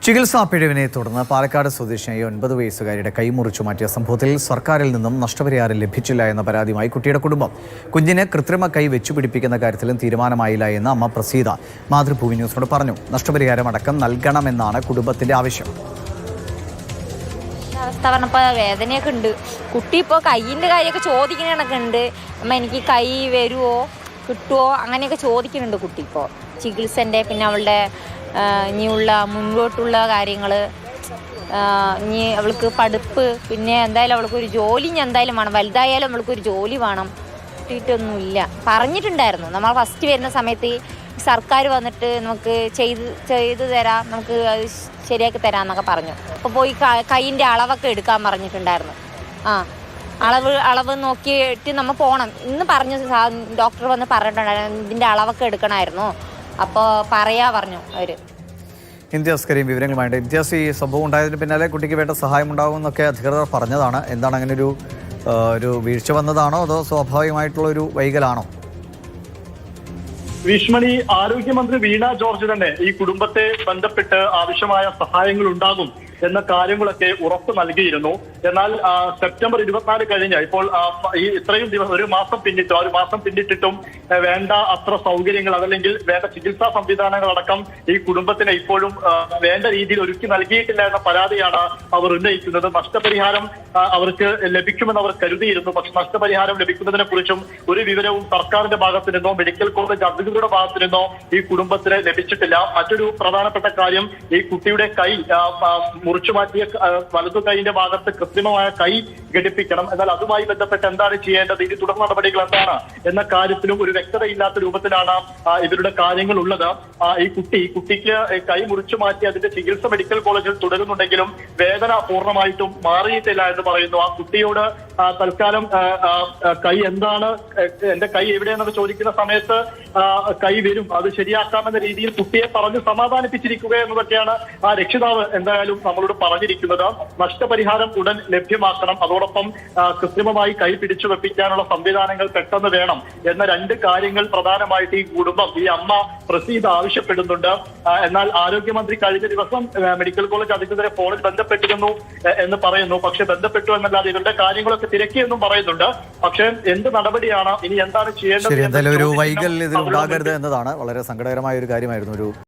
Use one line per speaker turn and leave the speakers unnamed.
ചികിത്സാ പിഴവിനെ തുടർന്ന് പാലക്കാട് സ്വദേശിയായ 9 വയസ്സുകാരിയുടെ കൈ മുറിച്ചു മാറ്റിയ സംഭവത്തിൽ സർക്കാരിൽ നിന്നും നഷ്ടപരിഹാരം ലഭിച്ചില്ല എന്ന പരാതിയുമായി കുട്ടിയുടെ കുടുംബം. കുഞ്ഞിന് കൃത്രിമ കൈ വെച്ചുപിടിപ്പിക്കുന്ന കാര്യത്തിലും തീരുമാനമായില്ല എന്ന് അമ്മ പ്രസീത മാതൃഭൂമി ന്യൂസിനോട് പറഞ്ഞു. നഷ്ടപരിഹാരം അടക്കം നൽകണമെന്നാണ് കുടുംബത്തിന്റെ ആവശ്യം.
അവസ്ഥ പറഞ്ഞപ്പോൾ വേദനയൊക്കെ ഉണ്ട്. കുട്ടി ഇപ്പോൾ കയ്യിൻ്റെ കാര്യമൊക്കെ ചോദിക്കുന്നതൊക്കെ ഉണ്ട്. അമ്മ എനിക്ക് കൈ വരുമോ കിട്ടുമോ അങ്ങനെയൊക്കെ ചോദിക്കുന്നുണ്ട് കുട്ടി. ഇപ്പോൾ ചികിത്സൻ്റെ പിന്നെ അവളുടെ ഇനിയുള്ള മുൻപോട്ടുള്ള കാര്യങ്ങൾ, ഇനി അവൾക്ക് പഠിപ്പ്, പിന്നെ എന്തായാലും അവൾക്കൊരു ജോലി ഇനി എന്തായാലും വേണം. വലുതായാലും അവൾക്കൊരു ജോലി വേണം. കിട്ടിയിട്ടൊന്നുമില്ല. പറഞ്ഞിട്ടുണ്ടായിരുന്നു നമ്മൾ ഫസ്റ്റ് വരുന്ന സമയത്ത് സർക്കാർ വന്നിട്ട് നമുക്ക് ചെയ്ത് തരാം, നമുക്ക് അത് ശരിയാക്കി തരാമെന്നൊക്കെ പറഞ്ഞു. അപ്പോൾ പോയി കൈയിൻ്റെ അളവൊക്കെ എടുക്കാൻ പറഞ്ഞിട്ടുണ്ടായിരുന്നു. അളവ് നോക്കിയിട്ട് നമ്മൾ പോകണം ഇന്ന് പറഞ്ഞു. ഡോക്ടർ വന്ന് പറഞ്ഞിട്ടുണ്ടായിരുന്നു ഇതിൻ്റെ അളവൊക്കെ എടുക്കണമായിരുന്നു. അപ്പോൾ പറഞ്ഞു അവർ.
ഇംതിയാസ് കരീം വിവരങ്ങളുമായിട്ട്. ഇംതിയാസ്, ഈ സംഭവം ഉണ്ടായതിന് പിന്നാലെ കുട്ടിക്ക് വേണ്ട സഹായം ഉണ്ടാകുമെന്നൊക്കെ അധികൃതർ പറഞ്ഞതാണ്. എന്താണ്, അങ്ങനെ ഒരു വീഴ്ച വന്നതാണോ അതോ സ്വാഭാവികമായിട്ടുള്ളൊരു വൈകലാണോ?
വീഷ്മണി, ആരോഗ്യമന്ത്രി വീണ ജോർജ് തന്നെ ഈ കുടുംബത്തെ ബന്ധപ്പെട്ട് ആവശ്യമായ സഹായങ്ങൾ ഉണ്ടാകും എന്ന കാര്യങ്ങളൊക്കെ ഉറപ്പ് നൽകിയിരുന്നു. എന്നാൽ സെപ്റ്റംബർ 24 കഴിഞ്ഞ ഇപ്പോൾ ഈ ഇത്രയും ദിവസം ഒരു മാസം പിന്നിട്ടിട്ടും വേണ്ട അത്ര സൗകര്യങ്ങൾ അതല്ലെങ്കിൽ വേണ്ട ചികിത്സാ സംവിധാനങ്ങളടക്കം ഈ കുടുംബത്തിന് ഇപ്പോഴും വേണ്ട രീതിയിൽ ഒരുക്കി നൽകിയിട്ടില്ല എന്ന പരാതിയാണ് അവർ ഉന്നയിക്കുന്നത്. നഷ്ടപരിഹാരം അവർക്ക് ലഭിക്കുമെന്ന് അവർ കരുതിയിരുന്നു. പക്ഷെ നഷ്ടപരിഹാരം ലഭിക്കുന്നതിനെ കുറിച്ചും ഒരു വിവരവും സർക്കാരിന്റെ ഭാഗത്തു നിന്നോ മെഡിക്കൽ കോളേജ് അധികൃതരുടെ ഭാഗത്തു നിന്നോ ഈ കുടുംബത്തിന് ലഭിച്ചിട്ടില്ല. മറ്റൊരു പ്രധാനപ്പെട്ട കാര്യം, ഈ കുട്ടിയുടെ കൈ മുറിച്ചു മാറ്റിയ വലതു കൈയിന്റെ ഭാഗത്ത് കൃത്രിമമായ കൈ ഘടിപ്പിക്കണം. എന്നാൽ അതുമായി ബന്ധപ്പെട്ട് എന്താണ് ചെയ്യേണ്ടത്, ഇനി തുടർ നടപടികൾ എന്താണ് എന്ന കാര്യത്തിലും ഒരു വ്യക്തതയില്ലാത്ത രൂപത്തിലാണ് ഇവരുടെ കാര്യങ്ങൾ ഉള്ളത്. ഈ കുട്ടിക്ക് കൈ മുറിച്ചു മാറ്റി അതിന്റെ ചികിത്സ മെഡിക്കൽ കോളേജിൽ തുടരുന്നുണ്ടെങ്കിലും വേദന പൂർണ്ണമായിട്ടും മാറിയിട്ടില്ല എന്ന് പറയുന്നു. ആ കുട്ടിയോട് തൽക്കാലം കൈ എന്താണ്, എന്റെ കൈ എവിടെയെന്നൊക്കെ ചോദിക്കുന്ന സമയത്ത് കൈ വരും, അത് ശരിയാക്കാമെന്ന രീതിയിൽ കുട്ടിയെ പറഞ്ഞ് സമാധാനിപ്പിച്ചിരിക്കുക എന്നതൊക്കെയാണ് ആ രക്ഷിതാവ് എന്തായാലും നമ്മളോട് പറഞ്ഞിരിക്കുന്നത്. നഷ്ടപരിഹാരം ഉടൻ ലഭ്യമാക്കണം, അതോടൊപ്പം കൃത്രിമമായി കൈ പിടിച്ചു വെപ്പിക്കാനുള്ള സംവിധാനങ്ങൾ പെട്ടെന്ന് വേണം എന്ന രണ്ട് കാര്യങ്ങൾ പ്രധാനമായിട്ട് ഈ കുടുംബം, ഈ അമ്മ പ്രസീത ആവശ്യപ്പെടുന്നുണ്ട്. എന്നാൽ ആരോഗ്യമന്ത്രി കഴിഞ്ഞ ദിവസം മെഡിക്കൽ കോളേജ് അധികൃതരെ ഫോണിൽ ബന്ധപ്പെട്ടിരുന്നു എന്ന് പറയുന്നു. പക്ഷെ ബന്ധപ്പെട്ടു എന്നല്ലാതെ ഇവരുടെ കാര്യങ്ങളൊക്കെ തിരക്കിയെന്നും പറയുന്നുണ്ട്. പക്ഷെ എന്ത് നടപടിയാണ് ഇനി, എന്താണ് ചെയ്യേണ്ടത്?
എന്തായാലും ഒരു വൈകൽ ഇതിൽ ഉണ്ടാകരുത് എന്നതാണ് വളരെ സങ്കടകരമായ ഒരു കാര്യമായിരുന്നു.